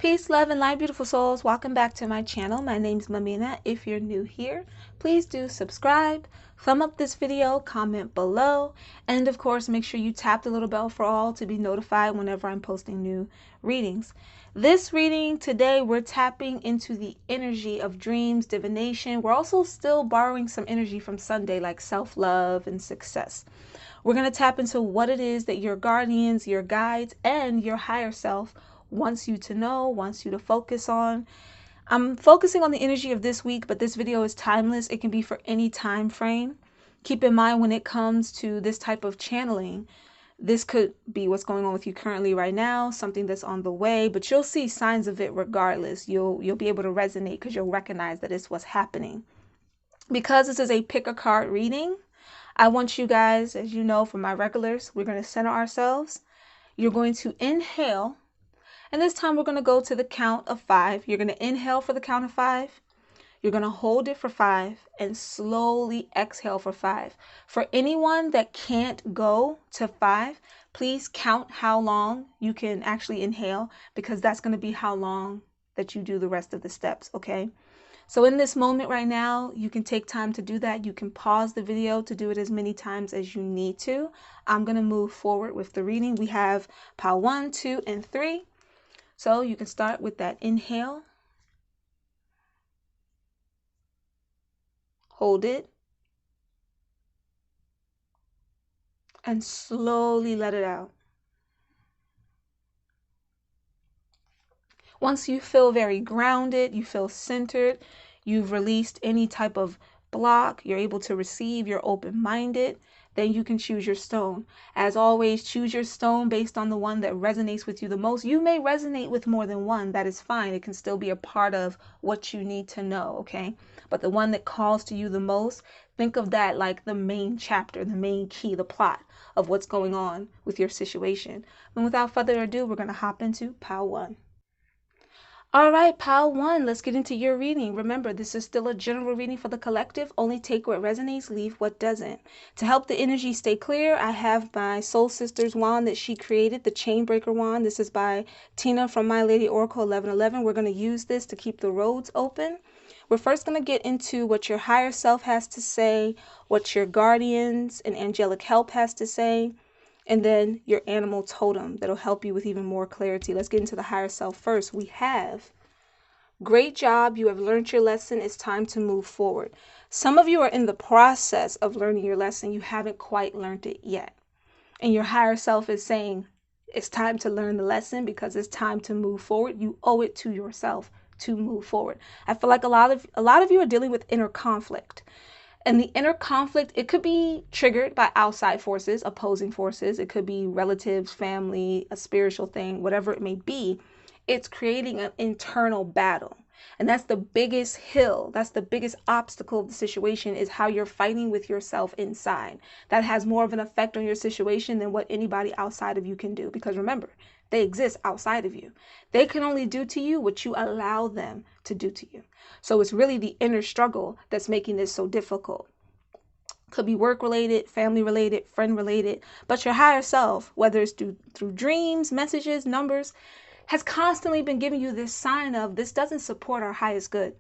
Peace, love, and light, beautiful souls. Welcome back to my channel. My name's Mamina. If you're new here, please do subscribe, thumb up this video, comment below, and of course, make sure you tap the little bell for all to be notified whenever I'm posting new readings. This reading today, we're tapping into the energy of dreams, divination. We're also still borrowing some energy from Sunday, like self-love and success. We're going to tap into what it is that your guardians, your guides, and your higher self wants you to know, wants you to focus on. I'm focusing on the energy of this week, but this video is timeless. It can be for any time frame. Keep in mind when it comes to this type of channeling, this could be what's going on with you currently right now, something that's on the way, but you'll see signs of it regardless. You'll be able to resonate because you'll recognize that it's what's happening. Because this is a pick a card reading, I want you guys, as you know, from my regulars, we're going to center ourselves. You're going to inhale. And this time we're going to go to the count of 5. You're going to inhale for the count of 5. You're going to hold it for 5 and slowly exhale for 5. For anyone that can't go to 5, please count how long you can actually inhale, because that's going to be how long that you do the rest of the steps, okay? So in this moment right now, you can take time to do that. You can pause the video to do it as many times as you need to. I'm going to move forward with the reading. We have pile 1, 2, and 3. So you can start with that inhale, hold it, and slowly let it out. Once you feel very grounded, you feel centered, you've released any type of block, you're able to receive, you're open-minded, then you can choose your stone. As always, choose your stone based on the one that resonates with you the most. You may resonate with more than one. That is fine. It can still be a part of what you need to know, okay? But the one that calls to you the most, think of that like the main chapter, the main key, the plot of what's going on with your situation. And without further ado, we're going to hop into pile 1. All right, pile 1, let's get into your reading. Remember, this is still a general reading for the collective. Only take what resonates, leave what doesn't. To help the energy stay clear, I have my Soul Sister's wand that she created, the Chainbreaker wand. This is by Tina from My Lady Oracle 1111. We're going to use this to keep the roads open. We're first going to get into what your higher self has to say, what your guardians and angelic help has to say, and then your animal totem that'll help you with even more clarity. Let's get into the higher self first. We have, great job. You have learned your lesson. It's time to move forward. Some of you are in the process of learning your lesson. You haven't quite learned it yet. And your higher self is saying, it's time to learn the lesson because it's time to move forward. You owe it to yourself to move forward. I feel like a lot of you are dealing with inner conflict. And the inner conflict, it could be triggered by outside forces, opposing forces. It could be relatives, family, a spiritual thing, whatever it may be. It's creating an internal battle. And that's the biggest hill. That's the biggest obstacle of the situation, is how you're fighting with yourself inside. That has more of an effect on your situation than what anybody outside of you can do. Because remember, they exist outside of you. They can only do to you what you allow them to do to you. So it's really the inner struggle that's making this so difficult. Could be work related, family related, friend related, but your higher self, whether it's through dreams, messages, numbers, has constantly been giving you this sign of, this doesn't support our highest good.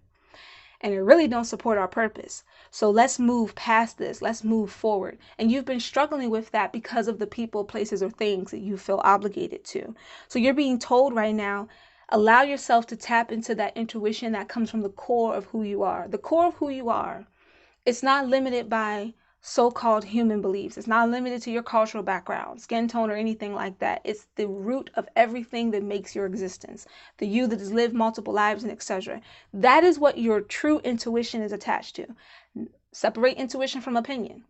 And it really don't support our purpose. So let's move past this. Let's move forward. And you've been struggling with that because of the people, places, or things that you feel obligated to. So you're being told right now, allow yourself to tap into that intuition that comes from the core of who you are. The core of who you are. It's not limited by so-called human beliefs. It's not limited to your cultural background, skin tone, or anything like that. It's the root of everything that makes your existence. The you that has lived multiple lives and etc. That is what your true intuition is attached to. Separate intuition from opinion.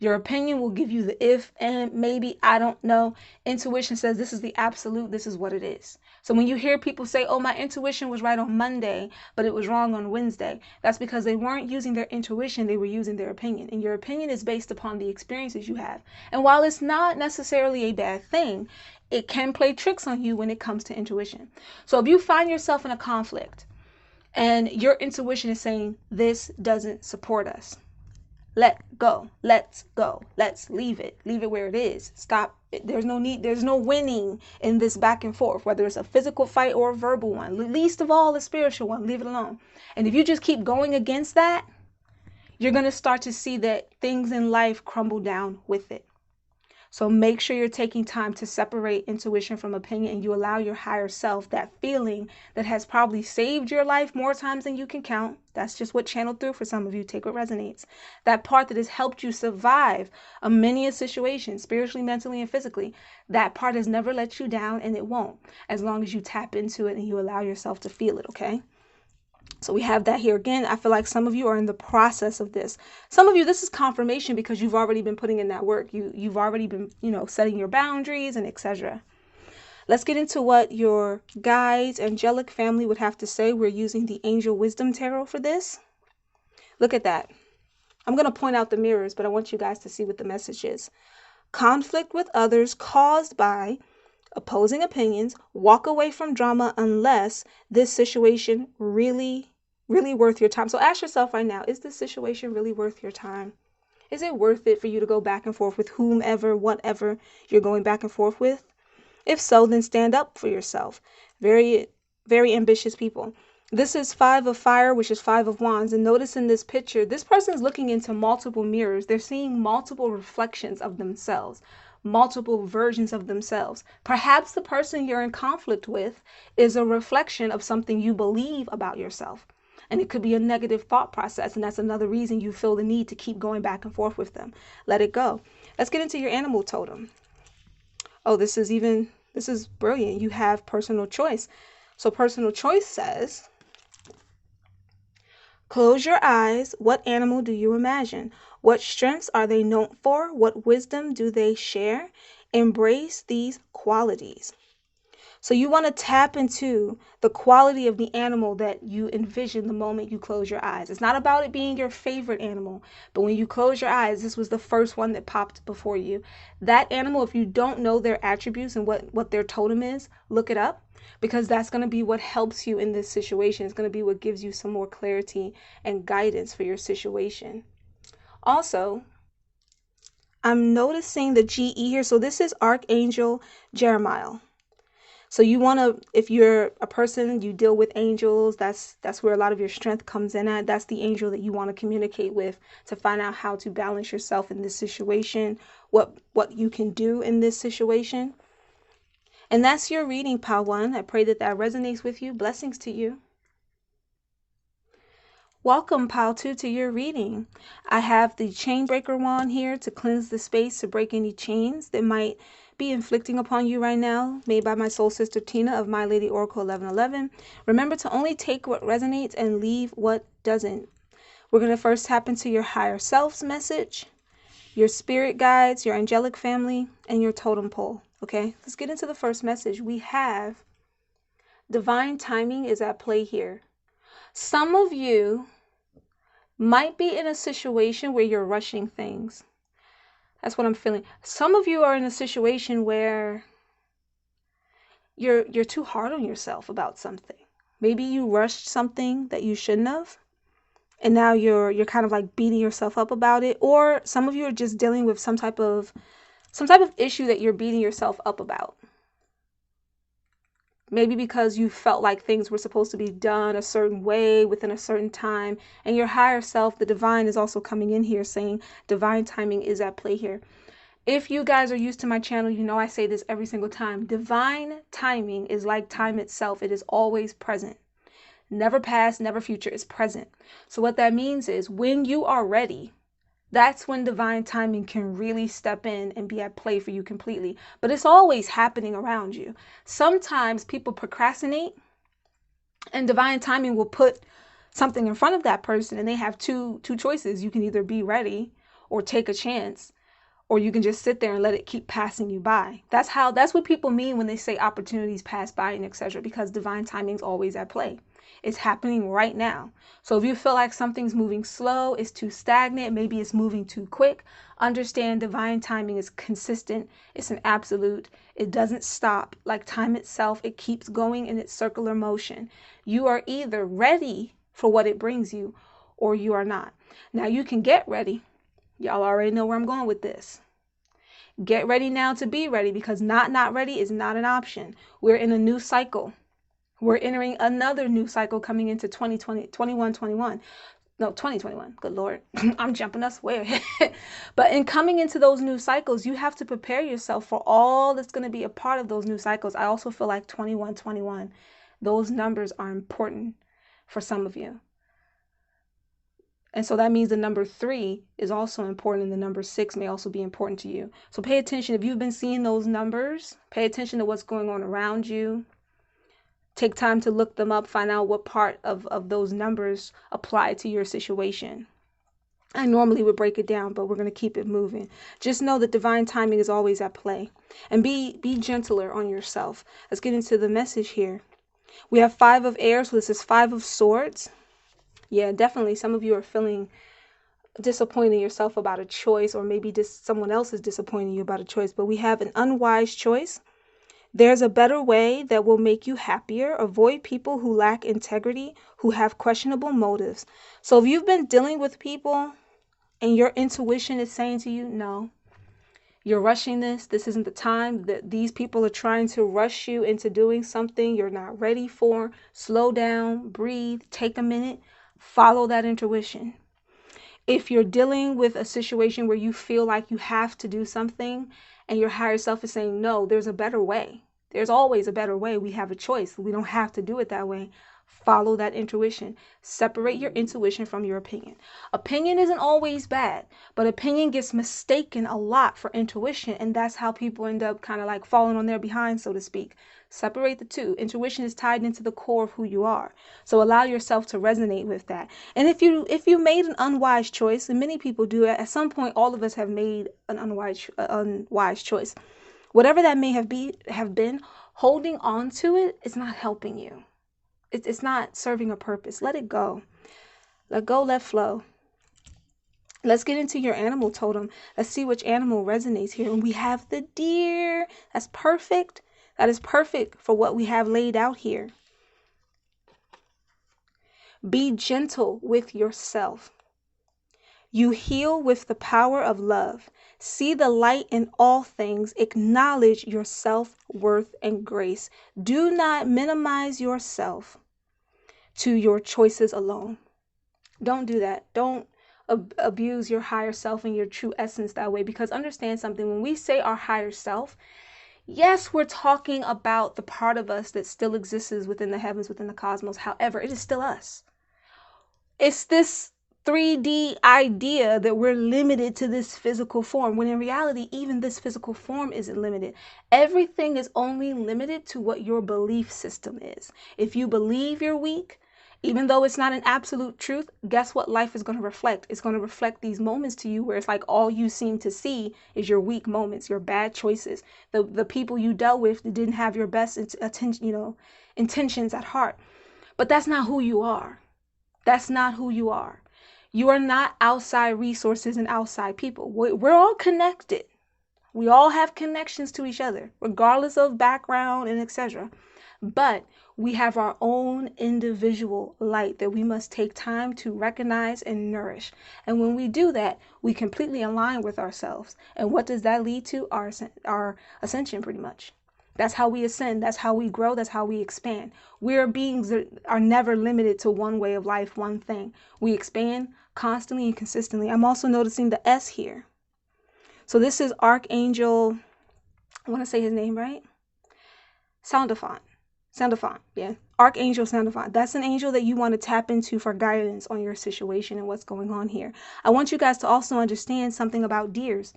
Your opinion will give you the if and maybe, I don't know. Intuition says this is the absolute, this is what it is. So when you hear people say, oh, my intuition was right on Monday, but it was wrong on Wednesday, that's because they weren't using their intuition, they were using their opinion. And your opinion is based upon the experiences you have. And while it's not necessarily a bad thing, it can play tricks on you when it comes to intuition. So if you find yourself in a conflict and your intuition is saying, this doesn't support us, Let go. Let's go. Let's leave it. Leave it where it is. Stop. There's no need. There's no winning in this back and forth, whether it's a physical fight or a verbal one. Least of all, a spiritual one. Leave it alone. And if you just keep going against that, you're going to start to see that things in life crumble down with it. So make sure you're taking time to separate intuition from opinion, and you allow your higher self, that feeling that has probably saved your life more times than you can count. That's just what channeled through for some of you. Take what resonates. That part that has helped you survive many a situation, spiritually, mentally, and physically. That part has never let you down, and it won't, as long as you tap into it and you allow yourself to feel it, okay? So we have that here again. I feel like some of you are in the process of this. Some of you, this is confirmation because you've already been putting in that work. You've already been, setting your boundaries and etc. Let's get into what your guides, angelic family would have to say. We're using the Angel Wisdom Tarot for this. Look at that. I'm going to point out the mirrors, but I want you guys to see what the message is. Conflict with others caused by opposing opinions. Walk away from drama unless this situation really worth your time. So ask yourself right now, is this situation really worth your time? Is it worth it for you to go back and forth with whomever, whatever you're going back and forth with? If so, then stand up for yourself. Very, very ambitious people. This is 5 of fire, which is 5 of wands. And notice in this picture, this person is looking into multiple mirrors. They're seeing multiple reflections of themselves, multiple versions of themselves. Perhaps the person you're in conflict with is a reflection of something you believe about yourself. And it could be a negative thought process. And that's another reason you feel the need to keep going back and forth with them. Let it go. Let's get into your animal totem. Oh, this is brilliant. You have personal choice. So personal choice says, close your eyes. What animal do you imagine? What strengths are they known for? What wisdom do they share? Embrace these qualities. So you want to tap into the quality of the animal that you envision the moment you close your eyes. It's not about it being your favorite animal, but when you close your eyes, this was the first one that popped before you. That animal, if you don't know their attributes and what their totem is, look it up, because that's going to be what helps you in this situation. It's going to be what gives you some more clarity and guidance for your situation. Also, I'm noticing the GE here. So this is Archangel Jeremiah. So you want to, if you're a person, you deal with angels, that's where a lot of your strength comes in at. That's the angel that you want to communicate with to find out how to balance yourself in this situation, what you can do in this situation. And that's your reading, Pile 1. I pray that resonates with you. Blessings to you. Welcome, Pile 2, to your reading. I have the chain breaker wand here to cleanse the space, to break any chains that might be inflicting upon you right now, made by my soul sister Tina of My Lady Oracle 1111. Remember to only take what resonates and leave what doesn't. We're going to first tap into your higher self's message, your spirit guides, your angelic family, and your totem pole. Okay, let's get into the first message. We have divine timing is at play here. Some of you might be in a situation where you're rushing things. That's what I'm feeling. Some of you are in a situation where you're too hard on yourself about something. Maybe you rushed something that you shouldn't have, and now you're kind of like beating yourself up about it. Or some of you are just dealing with some type of issue that you're beating yourself up about. Maybe because you felt like things were supposed to be done a certain way within a certain time, and your higher self, the divine, is also coming in here saying divine timing is at play here. If you guys are used to my channel, you know I say this every single time. Divine timing is like time itself. It is always present. Never past, never future. It's present. So what that means is when you are ready, that's when divine timing can really step in and be at play for you completely. But it's always happening around you. Sometimes people procrastinate, and divine timing will put something in front of that person, and they have two choices. You can either be ready or take a chance, or you can just sit there and let it keep passing you by. That's what people mean when they say opportunities pass by and etc., because divine timing is always at play. It's happening right now. So if you feel like something's moving slow, it's too stagnant, maybe it's moving too quick, understand divine timing is consistent. It's an absolute. It doesn't stop. Like time itself, it keeps going in its circular motion. You are either ready for what it brings you or you are not. Now you can get ready. Y'all already know where I'm going with this. Get ready now to be ready, because not ready is not an option. We're in a new cycle. We're entering another new cycle coming into 2021. No, 2021. Good Lord. I'm jumping us way ahead. But in coming into those new cycles, you have to prepare yourself for all that's going to be a part of those new cycles. I also feel like 21, those numbers are important for some of you. And so that means the number 3 is also important, and the number 6 may also be important to you. So pay attention. If you've been seeing those numbers, pay attention to what's going on around you. Take time to look them up, find out what part of those numbers apply to your situation. I normally would break it down, but we're going to keep it moving. Just know that divine timing is always at play. And be gentler on yourself. Let's get into the message here. We have 5 of air, so this is 5 of swords. Yeah, definitely some of you are feeling disappointing yourself about a choice, or maybe just someone else is disappointing you about a choice. But we have an unwise choice. There's a better way that will make you happier. Avoid people who lack integrity, who have questionable motives. So if you've been dealing with people and your intuition is saying to you, no, you're rushing this. This isn't the time. That these people are trying to rush you into doing something you're not ready for. Slow down, breathe, take a minute, follow that intuition. If you're dealing with a situation where you feel like you have to do something and your higher self is saying, no, there's a better way. There's always a better way. We have a choice. We don't have to do it that way. Follow that intuition. Separate your intuition from your opinion. Opinion isn't always bad, but opinion gets mistaken a lot for intuition, and that's how people end up kind of like falling on their behind, so to speak. Separate the two. Intuition is tied into the core of who you are. So allow yourself to resonate with that. And if you made an unwise choice, and many people do, at some point all of us have made an unwise choice. Whatever that may have been, holding on to it is not helping you. It's not serving a purpose. Let it go. Let go, let flow. Let's get into your animal totem. Let's see which animal resonates here. And we have the deer. That's perfect. That is perfect for what we have laid out here. Be gentle with yourself. You heal with the power of love. See the light in all things. Acknowledge your self-worth and grace. Do not minimize yourself to your choices alone. Don't do that. Don't abuse your higher self and your true essence that way, because understand something. When we say our higher self, yes, we're talking about the part of us that still exists within the heavens, within the cosmos. However, it is still us. It's this 3D idea that we're limited to this physical form, when in reality, even this physical form isn't limited. Everything is only limited to what your belief system is. If you believe you're weak, even though it's not an absolute truth, guess what life is going to reflect? It's going to reflect these moments to you where it's like all you seem to see is your weak moments, your bad choices, the people you dealt with that didn't have your best intentions at heart. But that's not who you are. That's not who you are. You are not outside resources and outside people. We're all connected. We all have connections to each other, regardless of background and etc. But we have our own individual light that we must take time to recognize and nourish. And when we do that, we completely align with ourselves. And what does that lead to? Our ascension, pretty much. That's how we ascend. That's how we grow. That's how we expand. We're beings that are never limited to one way of life, one thing. We expand constantly and consistently. I'm also noticing the S here. So this is Archangel, I want to say his name right? Soundophant, yeah. Archangel Soundophant. That's an angel that you want to tap into for guidance on your situation and what's going on here. I want you guys to also understand something about deers.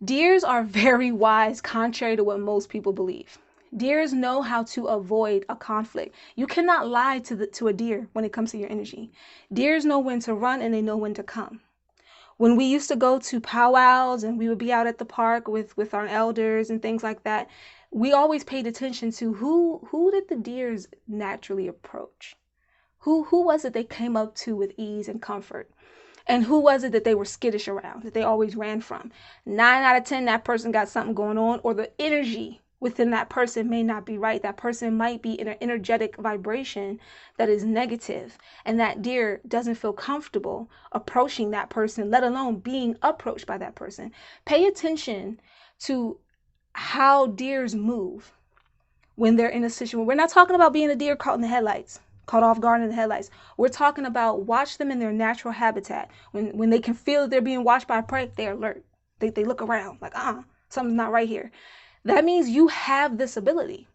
Deers are very wise, contrary to what most people believe. Deers know how to avoid a conflict. You cannot lie to a deer when it comes to your energy. Deers know when to run and they know when to come. When we used to go to powwows and we would be out at the park with our elders and things like that, we always paid attention to who did the deers naturally approach? Who was it they came up to with ease and comfort? And who was it that they were skittish around, that they always ran from? 9 out of 10, that person got something going on, or the energy within that person may not be right. That person might be in an energetic vibration that is negative, and that deer doesn't feel comfortable approaching that person, let alone being approached by that person. Pay attention to how deers move when they're in a situation. We're not talking about being a deer caught in the headlights, caught off guard in the headlights. We're talking about watch them in their natural habitat. When they can feel that they're being watched by prey, they're alert. They look around like, something's not right here. That means you have this ability.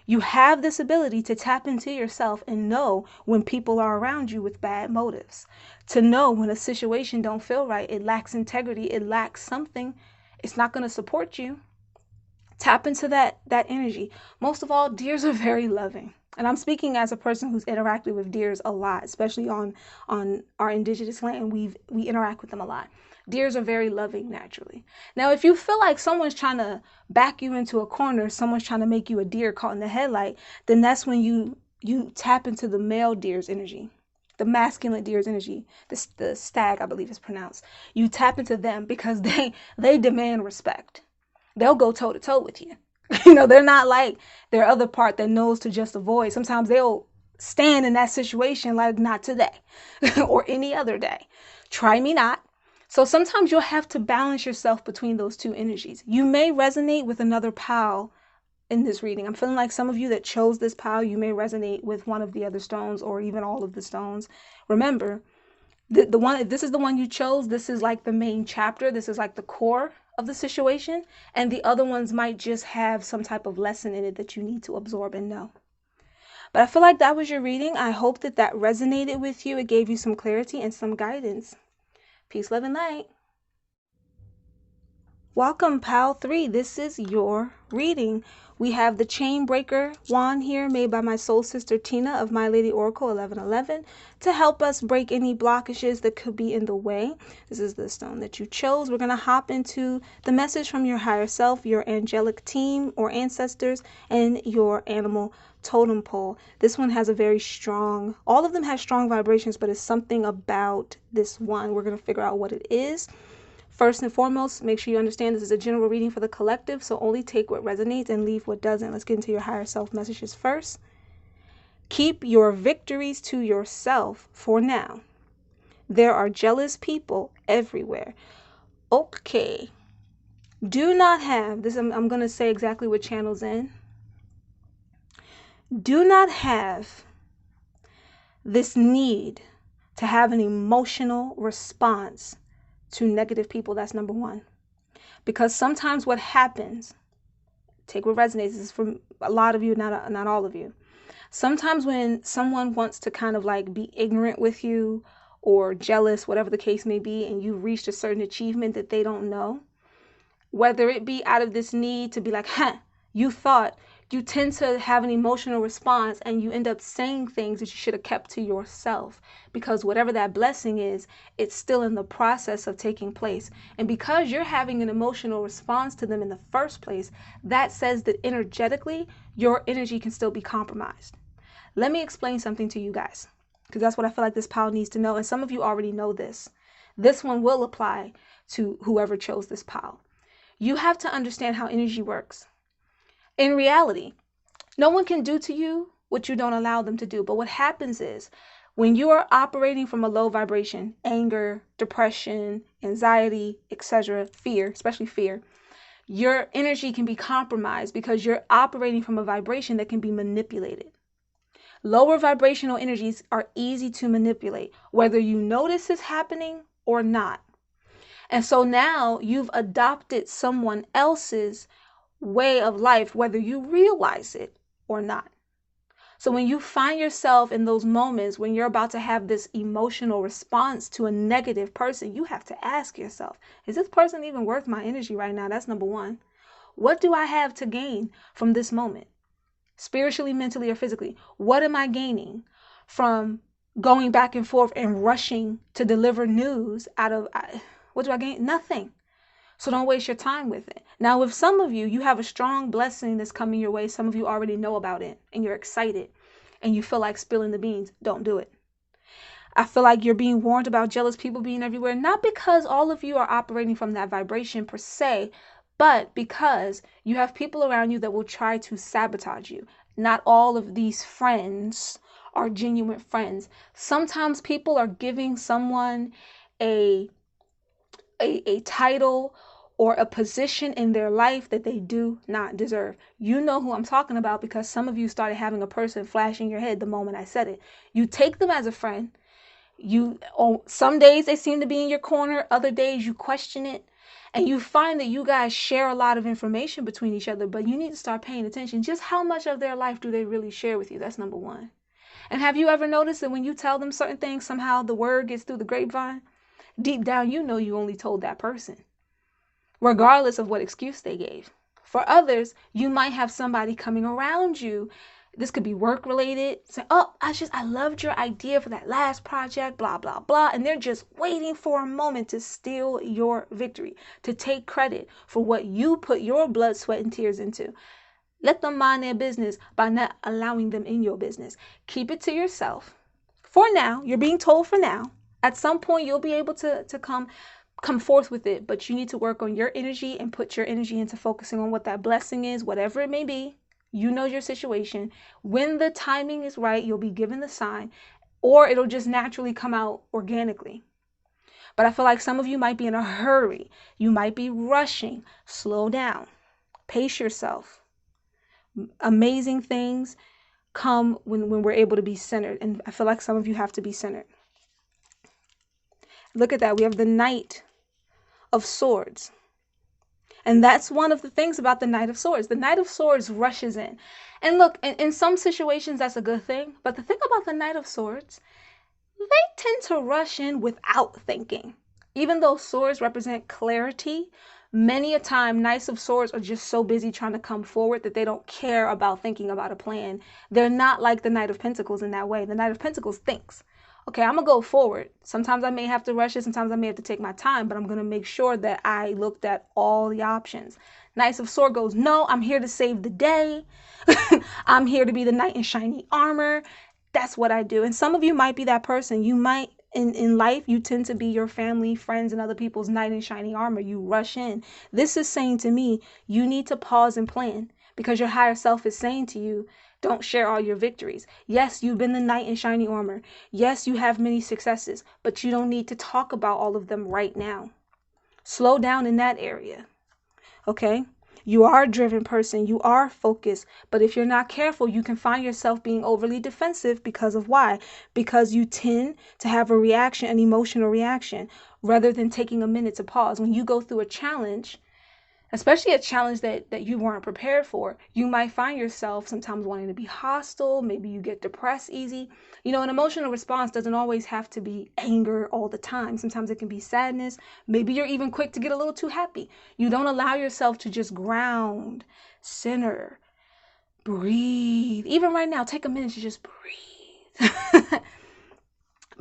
You have this ability to tap into yourself and know when people are around you with bad motives. To know when a situation don't feel right, it lacks integrity, it lacks something, it's not going to support you. Tap into that energy. Most of all, deers are very loving. And I'm speaking as a person who's interacted with deers a lot, especially on our indigenous land. We interact with them a lot. Deers are very loving naturally. Now, if you feel like someone's trying to back you into a corner, someone's trying to make you a deer caught in the headlight, then that's when you tap into the male deer's energy, the masculine deer's energy, the stag, I believe is pronounced. You tap into them because they demand respect. They'll go toe to toe with you. They're not like their other part that knows to just avoid. Sometimes they'll stand in that situation like, not today or any other day. Try me not. So sometimes you'll have to balance yourself between those two energies. You may resonate with another pile in this reading. I'm feeling like some of you that chose this pile, you may resonate with one of the other stones or even all of the stones. Remember, the one, if this is the one you chose, this is like the main chapter. This is like the core of the situation. And the other ones might just have some type of lesson in it that you need to absorb and know. But I feel like that was your reading. I hope that resonated with you. It gave you some clarity and some guidance. Peace, love, and light. Welcome, Pal 3. This is your reading. We have the Chain Breaker wand here made by my soul sister Tina of My Lady Oracle 1111 to help us break any blockages that could be in the way. This is the stone that you chose. We're going to hop into the message from your higher self, your angelic team or ancestors, and your animal totem pole. This one has a very strong, all of them have strong vibrations, but it's something about this one. We're going to figure out what it is. First and foremost, make sure you understand this is a general reading for the collective, so only take what resonates and leave what doesn't. Let's get into your higher self messages first. Keep your victories to yourself for now. There are jealous people everywhere. Okay. Do not have, this I'm going to say exactly what channel's in. Do not have this need to have an emotional response to negative people. That's number one. Because sometimes what happens, take what resonates, this is from a lot of you, not all of you. Sometimes when someone wants to kind of like be ignorant with you or jealous, whatever the case may be, and you've reached a certain achievement that they don't know, whether it be out of this need to be like, you thought, you tend to have an emotional response and you end up saying things that you should have kept to yourself, because whatever that blessing is, it's still in the process of taking place. And because you're having an emotional response to them in the first place, that says that energetically, your energy can still be compromised. Let me explain something to you guys, because that's what I feel like this pile needs to know. And some of you already know this. This one will apply to whoever chose this pile. You have to understand how energy works. In reality, no one can do to you what you don't allow them to do. But what happens is when you are operating from a low vibration, anger, depression, anxiety, etc., fear, especially fear, your energy can be compromised because you're operating from a vibration that can be manipulated. Lower vibrational energies are easy to manipulate, whether you notice it's happening or not. And so now you've adopted someone else's way of life, whether you realize it or not. So when you find yourself in those moments when you're about to have this emotional response to a negative person, you have to ask yourself, is this person even worth my energy right now? That's number one. What do I have to gain from this moment? Spiritually, mentally, or physically? What am I gaining from going back and forth and rushing to deliver news out of, what do I gain? Nothing. So don't waste your time with it. Now, with some of you, you have a strong blessing that's coming your way. Some of you already know about it and you're excited and you feel like spilling the beans. Don't do it. I feel like you're being warned about jealous people being everywhere, not because all of you are operating from that vibration per se, But because you have people around you that will try to sabotage you, not all of these friends are genuine friends. Sometimes people are giving someone a title or a position in their life that they do not deserve. You know who I'm talking about because some of you started having a person flash in your head the moment I said it. You take them as a friend. Some days they seem to be in your corner, other days you question it, and you find that you guys share a lot of information between each other, but you need to start paying attention. Just how much of their life do they really share with you? That's number one. And have you ever noticed that when you tell them certain things, somehow the word gets through the grapevine? Deep down, you know you only told that person, regardless of what excuse they gave. For others, you might have somebody coming around you. This could be work related. Say, oh, I loved your idea for that last project, blah, blah, blah. And they're just waiting for a moment to steal your victory, to take credit for what you put your blood, sweat, and tears into. Let them mind their business by not allowing them in your business. Keep it to yourself. For now, you're being told for now. At some point, you'll be able to come forth with it, but you need to work on your energy and put your energy into focusing on what that blessing is, whatever it may be. You know your situation. When the timing is right, you'll be given the sign, or it'll just naturally come out organically. But I feel like some of you might be in a hurry. You might be rushing. Slow down. Pace yourself. Amazing things come when we're able to be centered. And I feel like some of you have to be centered. Look at that. We have the Knight of Swords. And that's one of the things about the Knight of Swords. The Knight of Swords rushes in. And look, in some situations, that's a good thing. But the thing about the Knight of Swords, they tend to rush in without thinking. Even though swords represent clarity, many a time Knights of Swords are just so busy trying to come forward that they don't care about thinking about a plan. They're not like the Knight of Pentacles in that way. The Knight of Pentacles thinks, okay, I'm going to go forward. Sometimes I may have to rush it. Sometimes I may have to take my time, but I'm going to make sure that I looked at all the options. Knights of Swords goes, no, I'm here to save the day. I'm here to be the knight in shiny armor. That's what I do. And some of you might be that person. You might, in life, you tend to be your family, friends, and other people's knight in shiny armor. You rush in. This is saying to me, you need to pause and plan, because your higher self is saying to you, don't share all your victories. Yes, you've been the knight in shiny armor. Yes, you have many successes, but you don't need to talk about all of them right now. Slow down in that area. Okay? You are a driven person. You are focused. But if you're not careful, you can find yourself being overly defensive because of why? Because you tend to have a reaction, an emotional reaction, rather than taking a minute to pause. When you go through a challenge, especially a challenge that you weren't prepared for, you might find yourself sometimes wanting to be hostile. Maybe you get depressed easy. You know, an emotional response doesn't always have to be anger all the time. Sometimes it can be sadness. Maybe you're even quick to get a little too happy. You don't allow yourself to just ground, center, breathe. Even right now, take a minute to just breathe.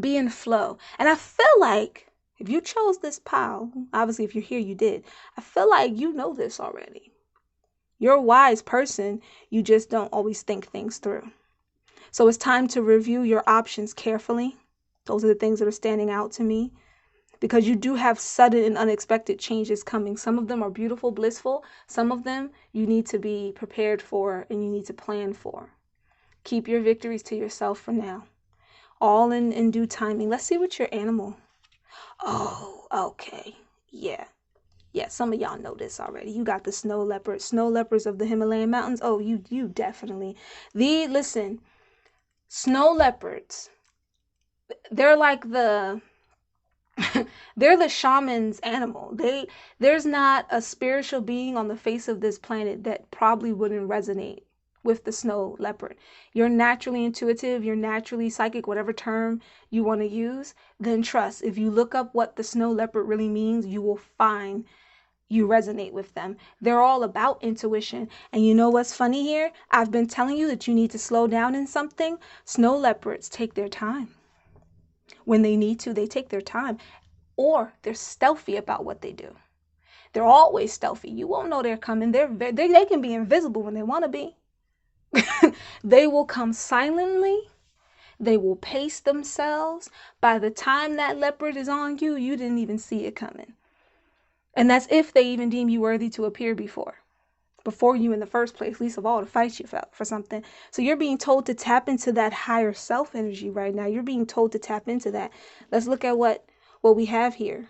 Be in flow. And I feel like if you chose this pile, obviously if you're here, you did. I feel like you know this already. You're a wise person. You just don't always think things through. So it's time to review your options carefully. Those are the things that are standing out to me, because you do have sudden and unexpected changes coming. Some of them are beautiful, blissful. Some of them you need to be prepared for and you need to plan for. Keep your victories to yourself for now. All in due timing. Let's see what your animal. Oh, okay. Yeah. Some of y'all know this already. You got the snow leopard. Snow leopards of the Himalayan mountains. Oh, you definitely. Listen, snow leopards, they're like they're the shaman's animal. There's not a spiritual being on the face of this planet that probably wouldn't resonate with the snow leopard. You're naturally intuitive, you're naturally psychic, whatever term you want to use, then trust. If you look up what the snow leopard really means, you will find you resonate with them. They're all about intuition. And you know what's funny here? I've been telling you that you need to slow down in something. Snow leopards take their time. When they need to, they take their time. Or they're stealthy about what they do. They're always stealthy. You won't know they're coming. They can be invisible when they want to be. They will come silently. They will pace themselves. By the time that leopard is on you, you didn't even see it coming. And that's if they even deem you worthy to appear before you in the first place, least of all to fight you for something. So you're being told to tap into that higher self energy right now. You're being told to tap into that. Let's look at what we have here.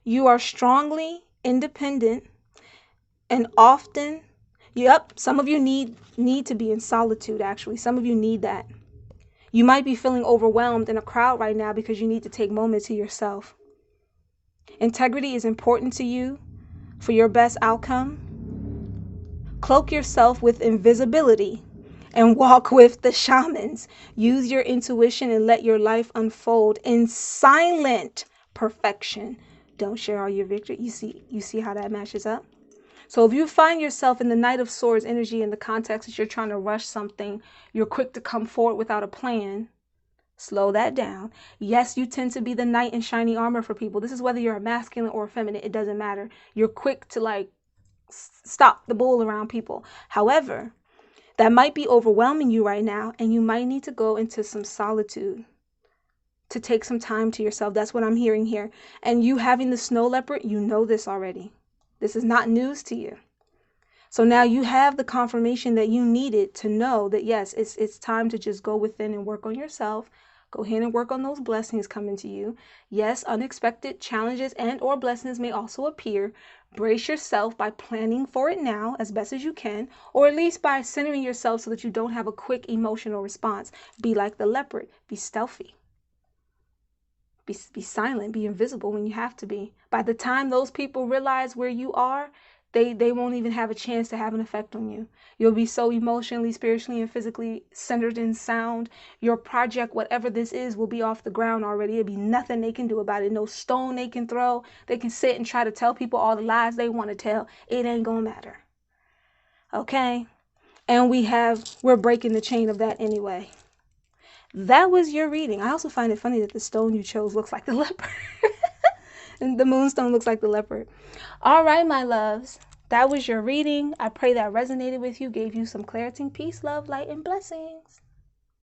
You are strongly independent and often, some of you need to be in solitude. Actually, some of you need that. You might be feeling overwhelmed in a crowd right now because you need to take moments to yourself. Integrity is important to you for your best outcome. Cloak yourself with invisibility and walk with the shamans. Use your intuition and let your life unfold in silent perfection. Don't share all your victory. You see how that matches up? So if you find yourself in the Knight of Swords energy in the context that you're trying to rush something, you're quick to come forward without a plan, slow that down. Yes, you tend to be the knight in shiny armor for people. This is whether you're a masculine or a feminine. It doesn't matter. You're quick to stop the bull around people. However, that might be overwhelming you right now, and you might need to go into some solitude to take some time to yourself. That's what I'm hearing here. And you having the snow leopard, you know this already. This is not news to you. So now you have the confirmation that you needed to know that, yes, it's time to just go within and work on yourself. Go ahead and work on those blessings coming to you. Yes, unexpected challenges and or blessings may also appear. Brace yourself by planning for it now as best as you can, or at least by centering yourself so that you don't have a quick emotional response. Be like the leopard. Be stealthy. Be silent, be invisible when you have to be. By the time those people realize where you are, they won't even have a chance to have an effect on you. You'll be so emotionally, spiritually, and physically centered and sound. Your project, whatever this is, will be off the ground already. It'll be nothing they can do about it. No stone they can throw. They can sit and try to tell people all the lies they want to tell. It ain't gonna matter. Okay? And we're breaking the chain of that anyway. That was your reading. I also find it funny that the stone you chose looks like the leopard. And the moonstone looks like the leopard. All right, my loves. That was your reading. I pray that resonated with you, gave you some clarity, peace, love, light, and blessings.